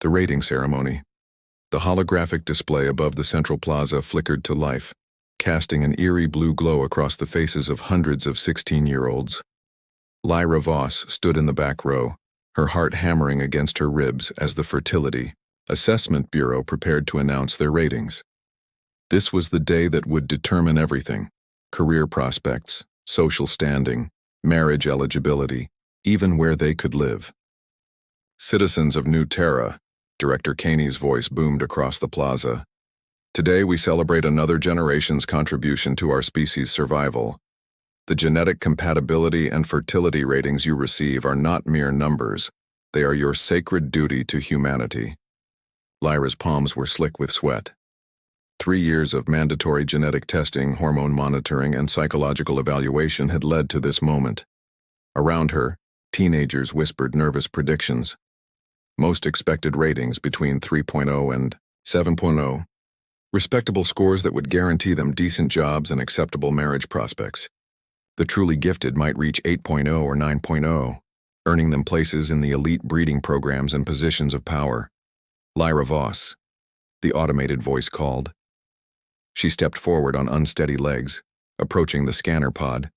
The rating ceremony. The holographic display above the central plaza flickered to life, casting an eerie blue glow across the faces of hundreds of 16-year-olds. Lyra Voss stood in the back row, her heart hammering against her ribs as the Fertility Assessment Bureau prepared to announce their ratings. This was the day that would determine everything: career prospects, social standing, marriage eligibility, even where they could live. Citizens of New Terra, Director Caney's voice boomed across the plaza. Today we celebrate another generation's contribution to our species' survival. The genetic compatibility and fertility ratings you receive are not mere numbers. They are your sacred duty to humanity. Lyra's palms were slick with sweat. 3 years of mandatory genetic testing, hormone monitoring, and psychological evaluation had led to this moment. Around her, teenagers whispered nervous predictions. Most expected ratings between 3.0 and 7.0. Respectable scores that would guarantee them decent jobs and acceptable marriage prospects. The truly gifted might reach 8.0 or 9.0, earning them places in the elite breeding programs and positions of power. Lyra Voss, the automated voice called. She stepped forward on unsteady legs, approaching the scanner pod.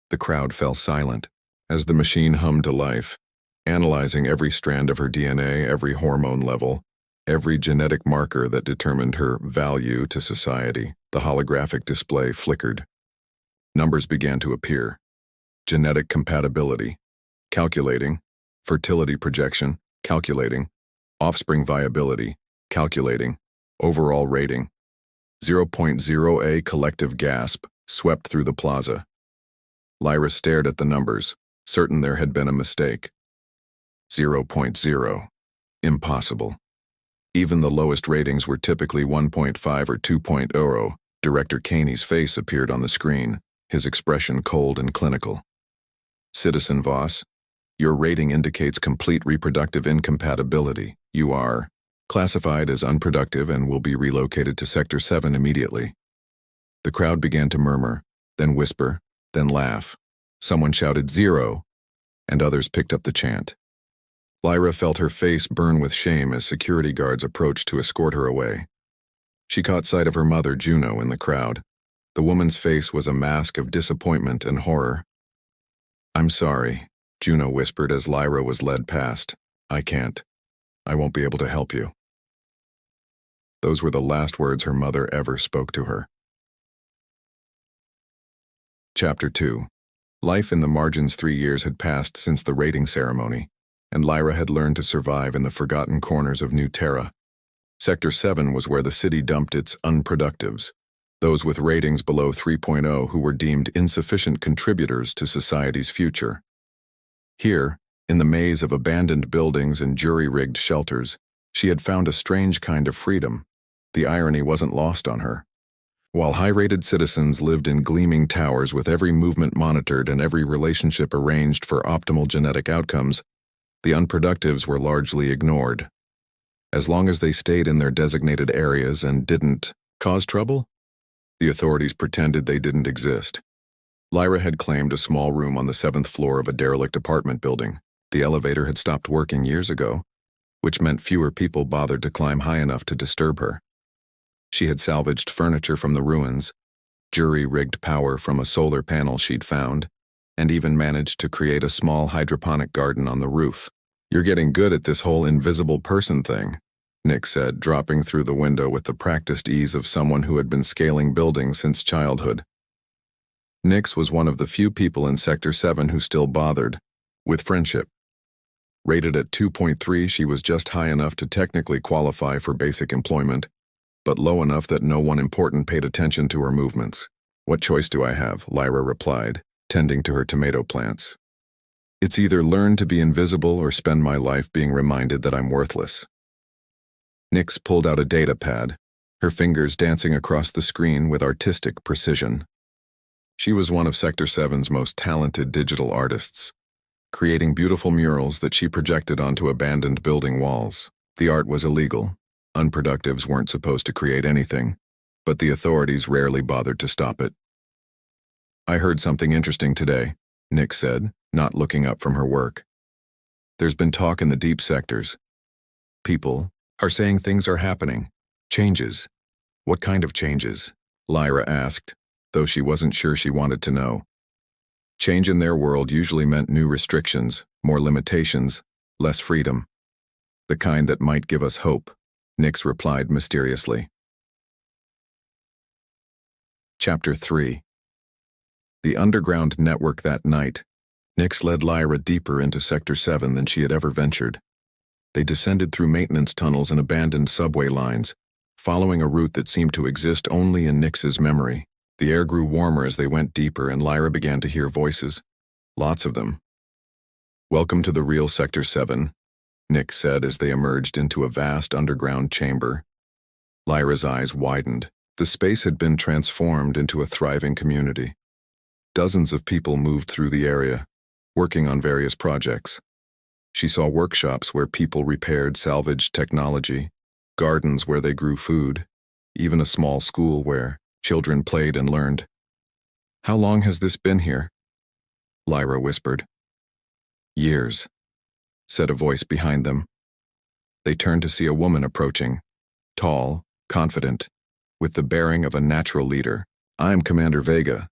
The crowd fell silent as the machine hummed to life, analyzing every strand of her DNA, every hormone level, every genetic marker that determined her value to society. The holographic display flickered. Numbers began to appear. Genetic compatibility, calculating. Fertility projection, calculating. Offspring viability, calculating. Overall rating. 0.0. A collective gasp swept through the plaza. Lyra stared at the numbers, certain there had been a mistake. 0.0. Impossible. Even the lowest ratings were typically 1.5 or 2.0. Director Caney's face appeared on the screen, his expression cold and clinical. Citizen Voss, your rating indicates complete reproductive incompatibility. You are classified as unproductive and will be relocated to Sector 7 immediately. The crowd began to murmur, then whisper, then laugh. Someone shouted 0, and others picked up the chant. Lyra felt her face burn with shame as security guards approached to escort her away. She caught sight of her mother, Juno, in the crowd. The woman's face was a mask of disappointment and horror. "I'm sorry," Juno whispered as Lyra was led past. "I can't. I won't be able to help you." Those were the last words her mother ever spoke to her. Chapter 2. Life in the margins. 3 years had passed since the rating ceremony, and Lyra had learned to survive in the forgotten corners of New Terra. Sector 7 was where the city dumped its unproductives, those with ratings below 3.0 who were deemed insufficient contributors to society's future. Here, in the maze of abandoned buildings and jury-rigged shelters, she had found a strange kind of freedom. The irony wasn't lost on her. While high-rated citizens lived in gleaming towers with every movement monitored and every relationship arranged for optimal genetic outcomes, the unproductives were largely ignored. As long as they stayed in their designated areas and didn't cause trouble, the authorities pretended they didn't exist. Lyra had claimed a small room on the 7th floor of a derelict apartment building. The elevator had stopped working years ago, which meant fewer people bothered to climb high enough to disturb her. She had salvaged furniture from the ruins, jury-rigged power from a solar panel she'd found, and even managed to create a small hydroponic garden on the roof. "You're getting good at this whole invisible person thing," Nick said, dropping through the window with the practiced ease of someone who had been scaling buildings since childhood. Nix was one of the few people in Sector 7 who still bothered with friendship. Rated at 2.3, she was just high enough to technically qualify for basic employment, but low enough that no one important paid attention to her movements. "What choice do I have?" Lyra replied, tending to her tomato plants. "It's either learn to be invisible or spend my life being reminded that I'm worthless." Nix pulled out a data pad, her fingers dancing across the screen with artistic precision. She was one of Sector 7's most talented digital artists, creating beautiful murals that she projected onto abandoned building walls. The art was illegal. Unproductives weren't supposed to create anything, but the authorities rarely bothered to stop it. "I heard something interesting today," Nick said, not looking up from her work. "There's been talk in the deep sectors. People are saying things are happening. Changes. What kind of changes? Lyra asked, though she wasn't sure she wanted to know. Change in their world usually meant new restrictions, more limitations, less freedom. The kind that might give us hope, Nyx replied mysteriously. Chapter 3. The underground network that night. Nyx led Lyra deeper into Sector 7 than she had ever ventured. They descended through maintenance tunnels and abandoned subway lines, following a route that seemed to exist only in Nyx's memory. The air grew warmer as they went deeper, and Lyra began to hear voices. Lots of them. "Welcome to the real Sector 7, Nyx said as they emerged into a vast underground chamber. Lyra's eyes widened. The space had been transformed into a thriving community. Dozens of people moved through the area, working on various projects. She saw workshops where people repaired salvaged technology, gardens where they grew food, even a small school where children played and learned. "How long has this been here?" Lyra whispered. "Years," said a voice behind them. They turned to see a woman approaching, tall, confident, with the bearing of a natural leader. "I'm Commander Vega.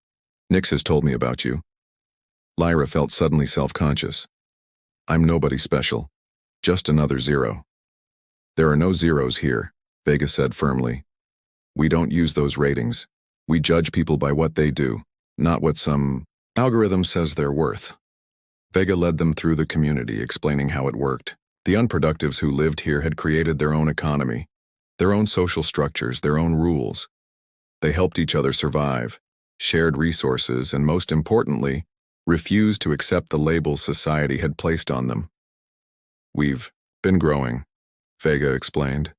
Nyx has told me about you." Lyra felt suddenly self-conscious. "I'm nobody special, just another zero." "There are no zeros here," Vega said firmly. "We don't use those ratings. We judge people by what they do, not what some algorithm says they're worth." Vega led them through the community, explaining how it worked. The unproductives who lived here had created their own economy, their own social structures, their own rules. They helped each other survive, shared resources, and most importantly, refused to accept the labels society had placed on them. "We've been growing," Vega explained.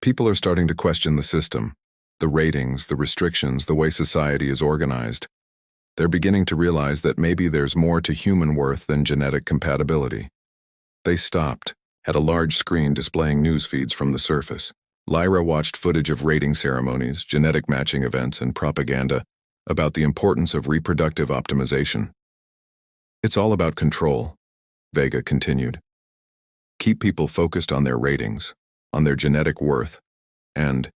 "People are starting to question the system, the ratings, the restrictions, the way society is organized. They're beginning to realize that maybe there's more to human worth than genetic compatibility." They stopped, at a large screen displaying news feeds from the surface. Lyra watched footage of rating ceremonies, genetic matching events, and propaganda about the importance of reproductive optimization. "It's all about control," Vega continued. "Keep people focused on their ratings, on their genetic worth, and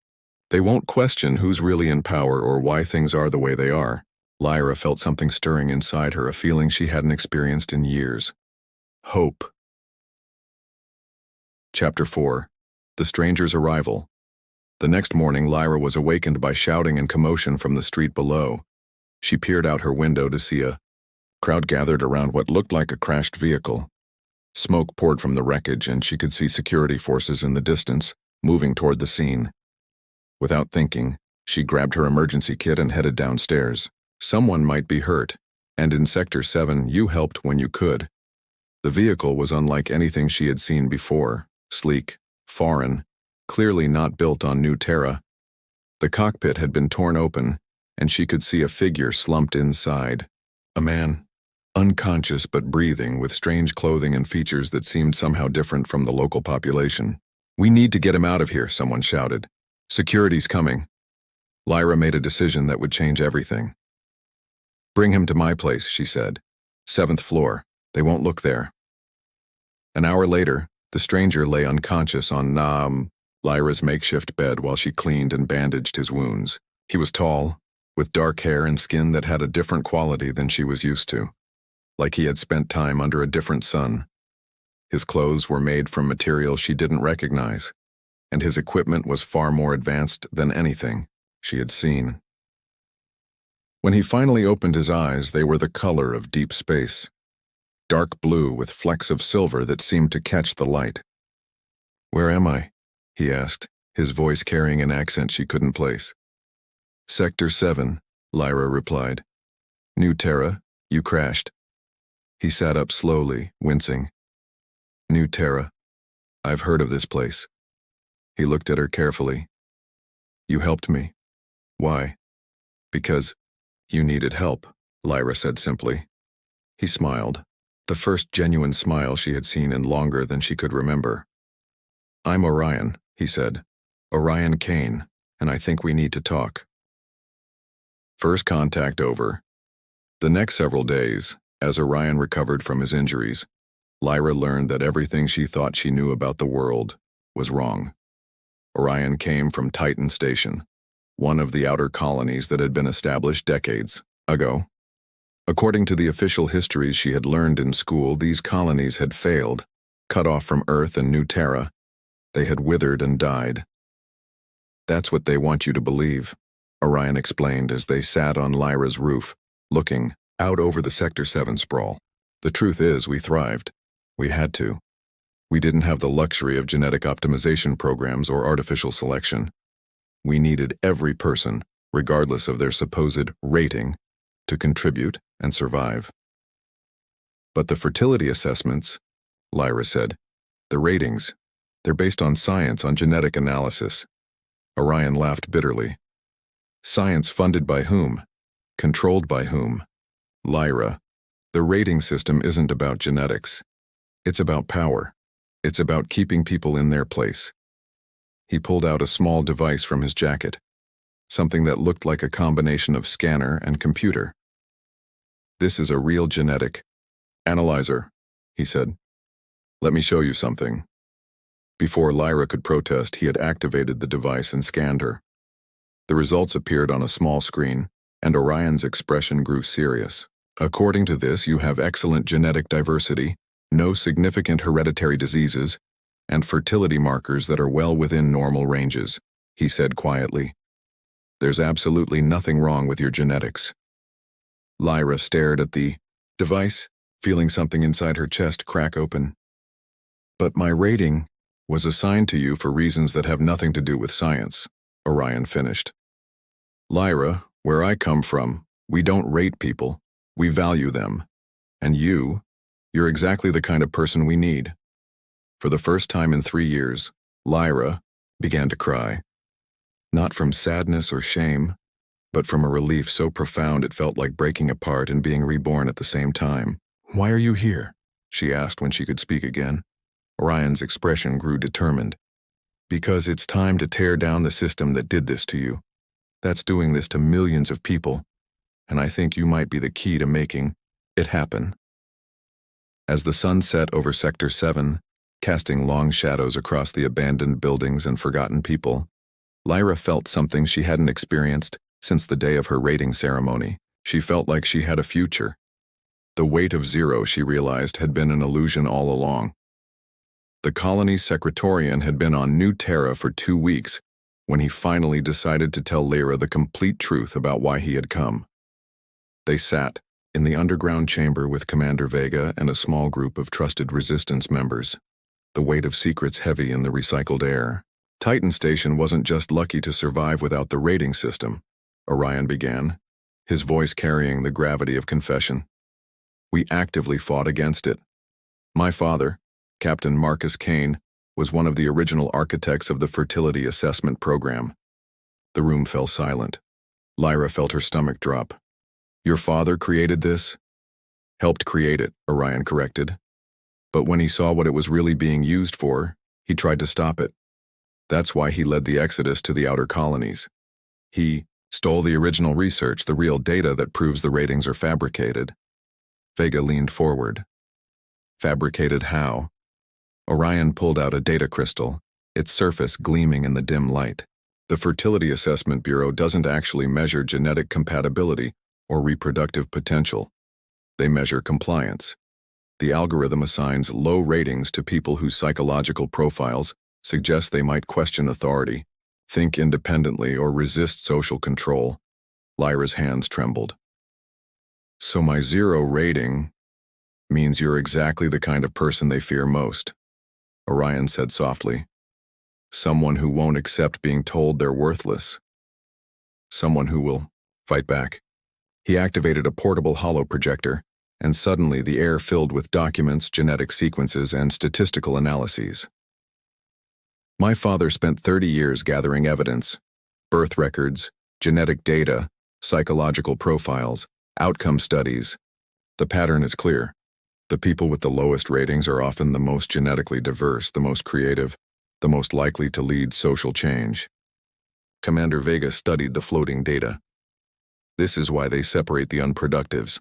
they won't question who's really in power or why things are the way they are." Lyra felt something stirring inside her, a feeling she hadn't experienced in years. Hope. Chapter 4. The Stranger's Arrival. The next morning, Lyra was awakened by shouting and commotion from the street below. She peered out her window to see a crowd gathered around what looked like a crashed vehicle. Smoke poured from the wreckage, and she could see security forces in the distance, moving toward the scene. Without thinking, she grabbed her emergency kit and headed downstairs. Someone might be hurt, and in Sector 7 you helped when you could. The vehicle was unlike anything she had seen before, sleek, foreign, clearly not built on New Terra. The cockpit had been torn open, and she could see a figure slumped inside. A man, unconscious but breathing, with strange clothing and features that seemed somehow different from the local population. "We need to get him out of here," someone shouted. "Security's coming." Lyra made a decision that would change everything. "Bring him to my place," she said. "7th floor. They won't look there." An hour later, the stranger lay unconscious on Lyra's makeshift bed while she cleaned and bandaged his wounds. He was tall, with dark hair and skin that had a different quality than she was used to, like he had spent time under a different sun. His clothes were made from material she didn't recognize, and his equipment was far more advanced than anything she had seen. When he finally opened his eyes, they were the color of deep space, dark blue with flecks of silver that seemed to catch the light. "Where am I?" he asked, his voice carrying an accent she couldn't place. "Sector 7, Lyra replied. "New Terra, you crashed." He sat up slowly, wincing. "New Terra. I've heard of this place." He looked at her carefully. "You helped me. Why?" "Because you needed help," Lyra said simply. He smiled, the first genuine smile she had seen in longer than she could remember. "I'm Orion," he said. "Orion Kane, and I think we need to talk." First contact over. The next several days, as Orion recovered from his injuries, Lyra learned that everything she thought she knew about the world was wrong. Orion came from Titan Station, one of the outer colonies that had been established decades ago. According to the official histories she had learned in school, these colonies had failed, cut off from Earth and New Terra. They had withered and died. That's what they want you to believe, Orion explained as they sat on Lyra's roof, looking out over the Sector 7 sprawl. The truth is, we thrived. We had to. We didn't have the luxury of genetic optimization programs or artificial selection. We needed every person, regardless of their supposed rating, to contribute and survive. But the fertility assessments, Lyra said, the ratings, they're based on science, on genetic analysis. Orion laughed bitterly. Science funded by whom? Controlled by whom? Lyra, the rating system isn't about genetics. It's about power. It's about keeping people in their place. He pulled out a small device from his jacket, something that looked like a combination of scanner and computer. This is a real genetic analyzer, he said. Let me show you something. Before Lyra could protest, he had activated the device and scanned her. The results appeared on a small screen, and Orion's expression grew serious. According to this, you have excellent genetic diversity, no significant hereditary diseases, and fertility markers that are well within normal ranges, he said quietly. There's absolutely nothing wrong with your genetics. Lyra stared at the device, feeling something inside her chest crack open. But my rating was assigned to you for reasons that have nothing to do with science, Orion finished. Lyra, where I come from, we don't rate people, we value them. And you're exactly the kind of person we need. For the first time in 3 years, Lyra began to cry. Not from sadness or shame, but from a relief so profound it felt like breaking apart and being reborn at the same time. Why are you here? She asked when she could speak again. Orion's expression grew determined. Because it's time to tear down the system that did this to you. That's doing this to millions of people, and I think you might be the key to making it happen. As the sun set over Sector 7, casting long shadows across the abandoned buildings and forgotten people, Lyra felt something she hadn't experienced since the day of her rating ceremony. She felt like she had a future. The weight of zero, she realized, had been an illusion all along. The colony's secretarian had been on New Terra for 2 weeks when he finally decided to tell Lyra the complete truth about why he had come. They sat in the underground chamber with Commander Vega and a small group of trusted resistance members, the weight of secrets heavy in the recycled air. Titan Station wasn't just lucky to survive without the rating system, Orion began, his voice carrying the gravity of confession. We actively fought against it. My father, Captain Marcus Kane, was one of the original architects of the fertility assessment program. The room fell silent. Lyra felt her stomach drop. Your father created this? Helped create it, Orion corrected. But when he saw what it was really being used for, he tried to stop it. That's why he led the exodus to the outer colonies. He stole the original research, the real data that proves the ratings are fabricated. Vega leaned forward. Fabricated how? Orion pulled out a data crystal, its surface gleaming in the dim light. The Fertility Assessment Bureau doesn't actually measure genetic compatibility or reproductive potential. They measure compliance. The algorithm assigns low ratings to people whose psychological profiles suggest they might question authority, think independently, or resist social control. Lyra's hands trembled. So my 0 rating means you're exactly the kind of person they fear most, Orion said softly. Someone who won't accept being told they're worthless. Someone who will fight back. He activated a portable hollow projector, and suddenly the air filled with documents, genetic sequences, and statistical analyses. My father spent 30 years gathering evidence, birth records, genetic data, psychological profiles, outcome studies. The pattern is clear. The people with the lowest ratings are often the most genetically diverse, the most creative, the most likely to lead social change. Commander Vega studied the floating data. This is why they separate the unproductives.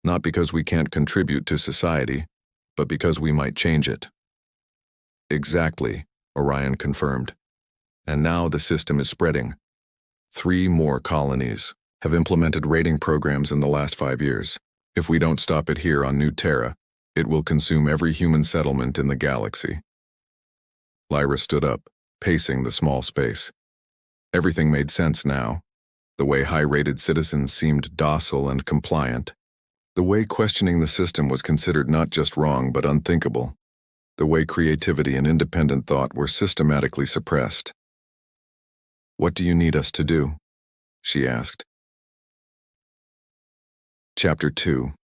Not because we can't contribute to society, but because we might change it. Exactly, Orion confirmed. And now the system is spreading. 3 more colonies have implemented raiding programs in the last 5 years. If we don't stop it here on New Terra, it will consume every human settlement in the galaxy. Lyra stood up, pacing the small space. Everything made sense now. The way high-rated citizens seemed docile and compliant. The way questioning the system was considered not just wrong but unthinkable. The way creativity and independent thought were systematically suppressed. "What do you need us to do?" she asked. Chapter 2.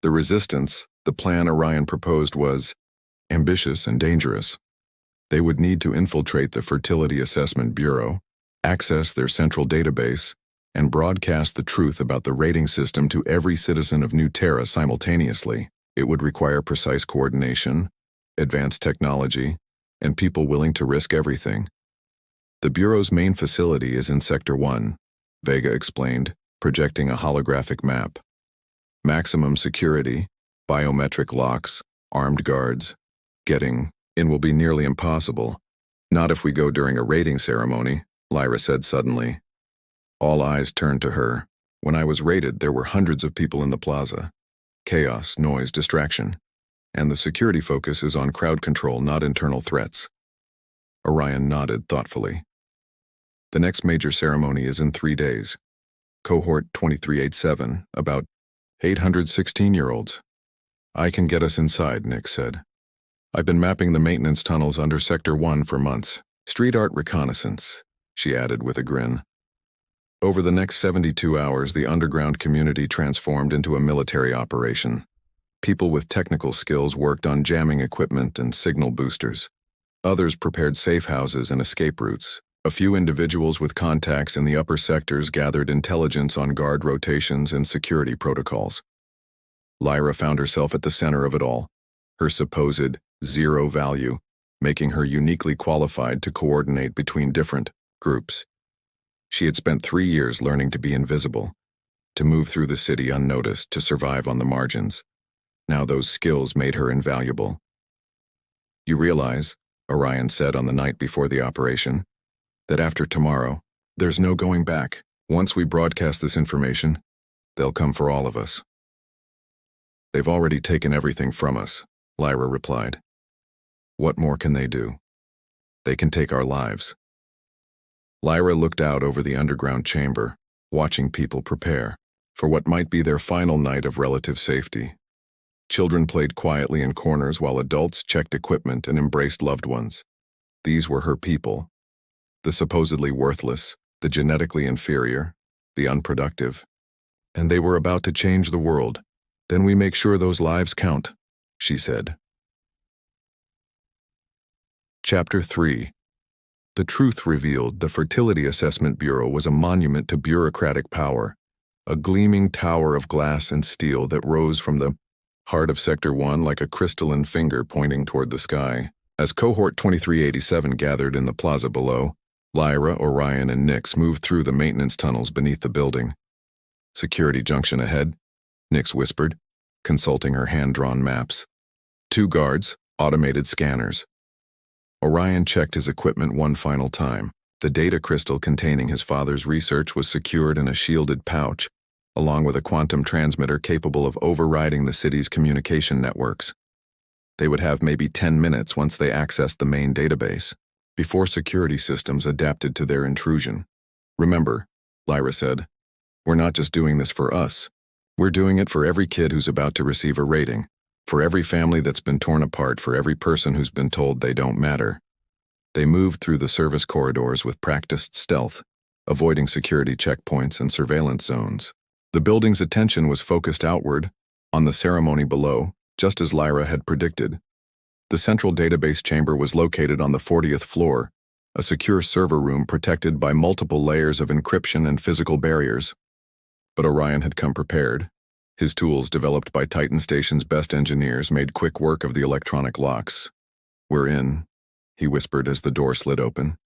The resistance, the plan Orion proposed, was ambitious and dangerous. They would need to infiltrate the Fertility Assessment Bureau, access their central database, and broadcast the truth about the rating system to every citizen of New Terra simultaneously. It would require precise coordination, advanced technology, and people willing to risk everything. The Bureau's main facility is in Sector 1, Vega explained, projecting a holographic map. Maximum security, biometric locks, armed guards. Getting in will be nearly impossible. Not if we go during a raiding ceremony, Lyra said suddenly. All eyes turned to her. When I was raided, there were hundreds of people in the plaza. Chaos, noise, distraction. And the security focus is on crowd control, not internal threats. Orion nodded thoughtfully. The next major ceremony is in 3 days. Cohort 2387, about 816-year-olds. I can get us inside, Nick said. I've been mapping the maintenance tunnels under Sector 1 for months. Street art reconnaissance, she added with a grin. Over the next 72 hours, the underground community transformed into a military operation. People with technical skills worked on jamming equipment and signal boosters. Others prepared safe houses and escape routes. A few individuals with contacts in the upper sectors gathered intelligence on guard rotations and security protocols. Lyra found herself at the center of it all, her supposed zero value, making her uniquely qualified to coordinate between different groups. She had spent 3 years learning to be invisible, to move through the city unnoticed, to survive on the margins. Now those skills made her invaluable. You realize, Orion said on the night before the operation, that after tomorrow, there's no going back. Once we broadcast this information, they'll come for all of us. They've already taken everything from us, Lyra replied. What more can they do? They can take our lives. Lyra looked out over the underground chamber, watching people prepare for what might be their final night of relative safety. Children played quietly in corners while adults checked equipment and embraced loved ones. These were her people. The supposedly worthless, the genetically inferior, the unproductive. And they were about to change the world. Then we make sure those lives count, she said. Chapter 3. The truth revealed the Fertility Assessment Bureau was a monument to bureaucratic power, a gleaming tower of glass and steel that rose from the heart of Sector 1 like a crystalline finger pointing toward the sky. As Cohort 2387 gathered in the plaza below, Lyra, Orion, and Nyx moved through the maintenance tunnels beneath the building. Security junction ahead, Nyx whispered, consulting her hand-drawn maps. 2 guards, automated scanners. Orion checked his equipment one final time. The data crystal containing his father's research was secured in a shielded pouch, along with a quantum transmitter capable of overriding the city's communication networks. They would have maybe 10 minutes once they accessed the main database, before security systems adapted to their intrusion. Remember, Lyra said, we're not just doing this for us. We're doing it for every kid who's about to receive a rating, for every family that's been torn apart, for every person who's been told they don't matter. They moved through the service corridors with practiced stealth, avoiding security checkpoints and surveillance zones. The building's attention was focused outward, on the ceremony below, just as Lyra had predicted. The central database chamber was located on the 40th floor, a secure server room protected by multiple layers of encryption and physical barriers. But Orion had come prepared. His tools, developed by Titan Station's best engineers, made quick work of the electronic locks. We're in, he whispered as the door slid open.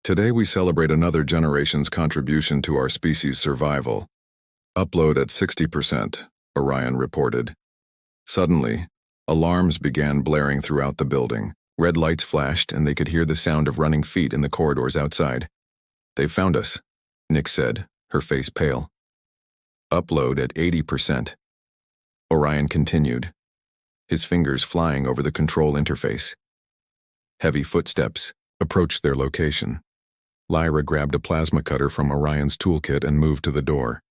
Today we celebrate another generation's contribution to our species' survival. Upload at 60%, Orion reported, Suddenly, alarms began blaring throughout the building. Red lights flashed, and they could hear the sound of running feet in the corridors outside. "They've found us," Nick said, her face pale. "Upload at 80%. Orion continued, his fingers flying over the control interface. Heavy footsteps approached their location. Lyra grabbed a plasma cutter from Orion's toolkit and moved to the door.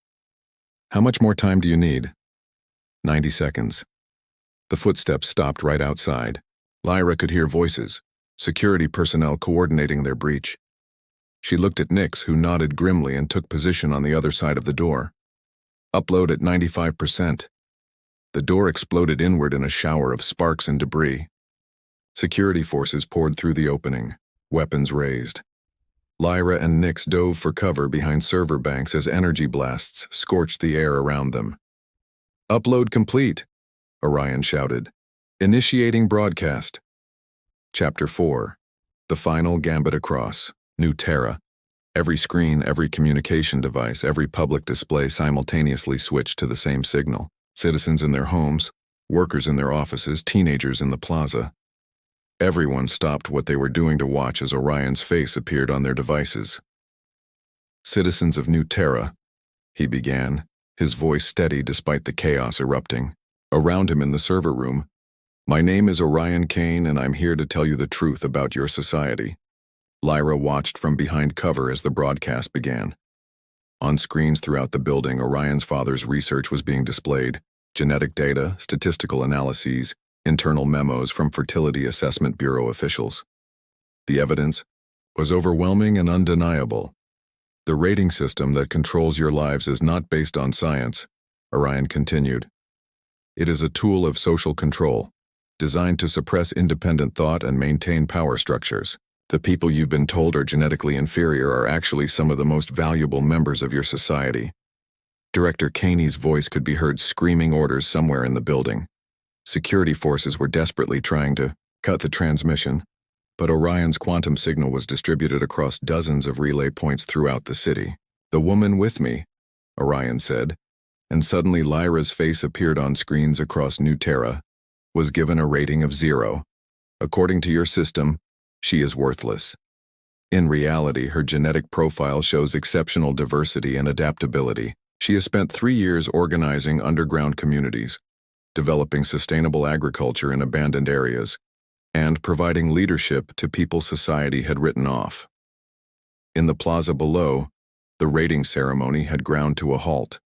"How much more time do you need?" 90 seconds. The footsteps stopped right outside. Lyra could hear voices, security personnel coordinating their breach. She looked at Nix, who nodded grimly and took position on the other side of the door. "Upload at 95%. The door exploded inward in a shower of sparks and debris. Security forces poured through the opening, weapons raised. Lyra and Nix dove for cover behind server banks as energy blasts scorched the air around them. "Upload complete," Orion shouted. "Initiating broadcast." Chapter 4. The Final Gambit Across, New Terra. Every screen, every communication device, every public display simultaneously switched to the same signal. Citizens in their homes, workers in their offices, teenagers in the plaza. Everyone stopped what they were doing to watch as Orion's face appeared on their devices. "Citizens of New Terra," he began, his voice steady despite the chaos erupting. Around him in the server room, "My name is Orion Kane, and I'm here to tell you the truth about your society." Lyra watched from behind cover as the broadcast began. On screens throughout the building, Orion's father's research was being displayed. Genetic data, statistical analyses, internal memos from Fertility Assessment Bureau officials. The evidence was overwhelming and undeniable. "The rating system that controls your lives is not based on science," Orion continued. "It is a tool of social control, designed to suppress independent thought and maintain power structures. The people you've been told are genetically inferior are actually some of the most valuable members of your society." Director Kaney's voice could be heard screaming orders somewhere in the building. Security forces were desperately trying to cut the transmission, but Orion's quantum signal was distributed across dozens of relay points throughout the city. "The woman with me," Orion said, and suddenly Lyra's face appeared on screens across New Terra, was given a rating of 0. "According to your system, she is worthless. In reality, her genetic profile shows exceptional diversity and adaptability. She has spent 3 years organizing underground communities, developing sustainable agriculture in abandoned areas, and providing leadership to people society had written off." In the plaza below, the rating ceremony had ground to a halt.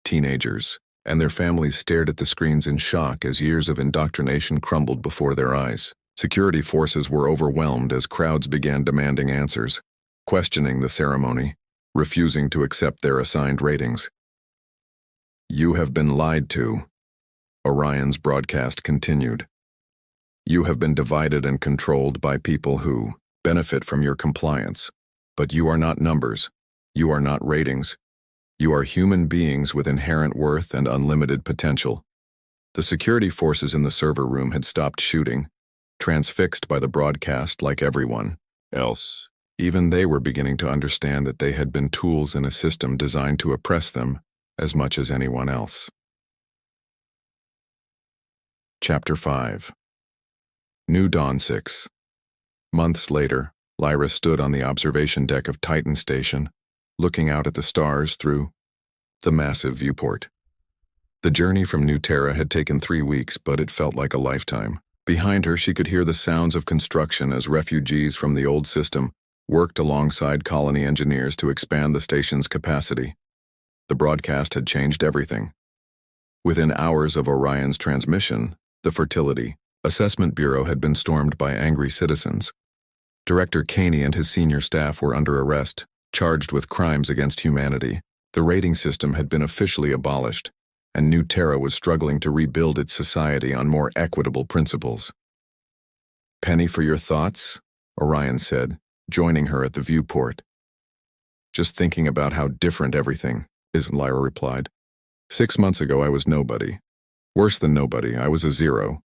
Teenagers and their families stared at the screens in shock as years of indoctrination crumbled before their eyes. Security forces were overwhelmed as crowds began demanding answers, questioning the ceremony, refusing to accept their assigned ratings. "You have been lied to," Orion's broadcast continued. "You have been divided and controlled by people who benefit from your compliance. But you are not numbers. You are not ratings. You are human beings with inherent worth and unlimited potential." The security forces in the server room had stopped shooting, transfixed by the broadcast like everyone else. Even they were beginning to understand that they had been tools in a system designed to oppress them as much as anyone else. Chapter 5. New Dawn 6. Months later, Lyra stood on the observation deck of Titan Station, looking out at the stars through the massive viewport. The journey from New Terra had taken 3 weeks, but it felt like a lifetime. Behind her, she could hear the sounds of construction as refugees from the old system worked alongside colony engineers to expand the station's capacity. The broadcast had changed everything. Within hours of Orion's transmission, the Fertility Assessment Bureau had been stormed by angry citizens. Director Kaney and his senior staff were under arrest, charged with crimes against humanity. The rating system had been officially abolished, and New Terra was struggling to rebuild its society on more equitable principles. "Penny for your thoughts?" Orion said, joining her at the viewport. "Just thinking about how different everything is," Lyra replied. 6 months ago I was nobody. Worse than nobody, I was a 0.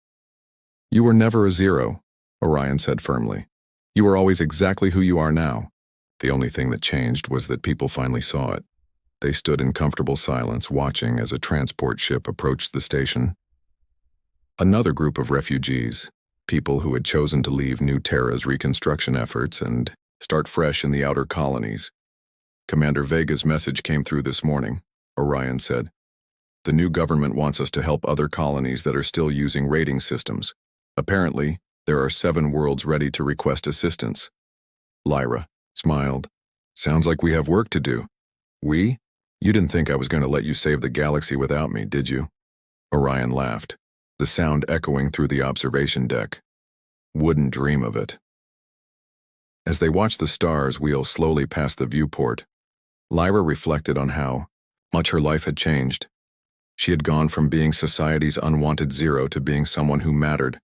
"You were never a 0, Orion said firmly. "You were always exactly who you are now." The only thing that changed was that people finally saw it. They stood in comfortable silence, watching as a transport ship approached the station. Another group of refugees, people who had chosen to leave New Terra's reconstruction efforts and start fresh in the outer colonies. Commander Vega's message came through this morning, Orion said. The new government wants us to help other colonies that are still using rating systems. Apparently, there are 7 worlds ready to request assistance. Lyra smiled. Sounds like we have work to do. We? You didn't think I was going to let you save the galaxy without me, did you? Orion laughed, the sound echoing through the observation deck. Wouldn't dream of it. As they watched the stars wheel slowly past the viewport, Lyra reflected on how much her life had changed. She had gone from being society's unwanted zero to being someone who mattered,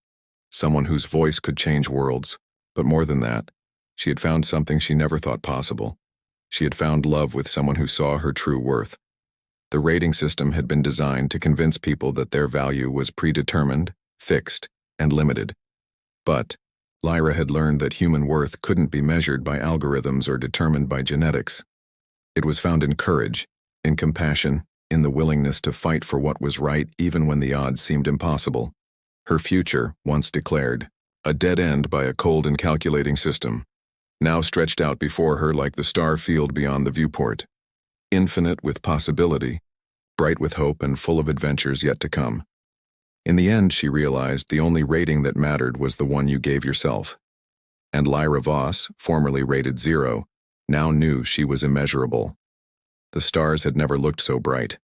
someone whose voice could change worlds. But more than that, she had found something she never thought possible. She had found love with someone who saw her true worth. The rating system had been designed to convince people that their value was predetermined, fixed, and limited. But Lyra had learned that human worth couldn't be measured by algorithms or determined by genetics. It was found in courage, in compassion, in the willingness to fight for what was right even when the odds seemed impossible. Her future, once declared, a dead end by a cold and calculating system, now stretched out before her like the star field beyond the viewport. Infinite with possibility, bright with hope and full of adventures yet to come. In the end, she realized the only rating that mattered was the one you gave yourself. And Lyra Voss, formerly rated 0, now knew she was immeasurable. The stars had never looked so bright.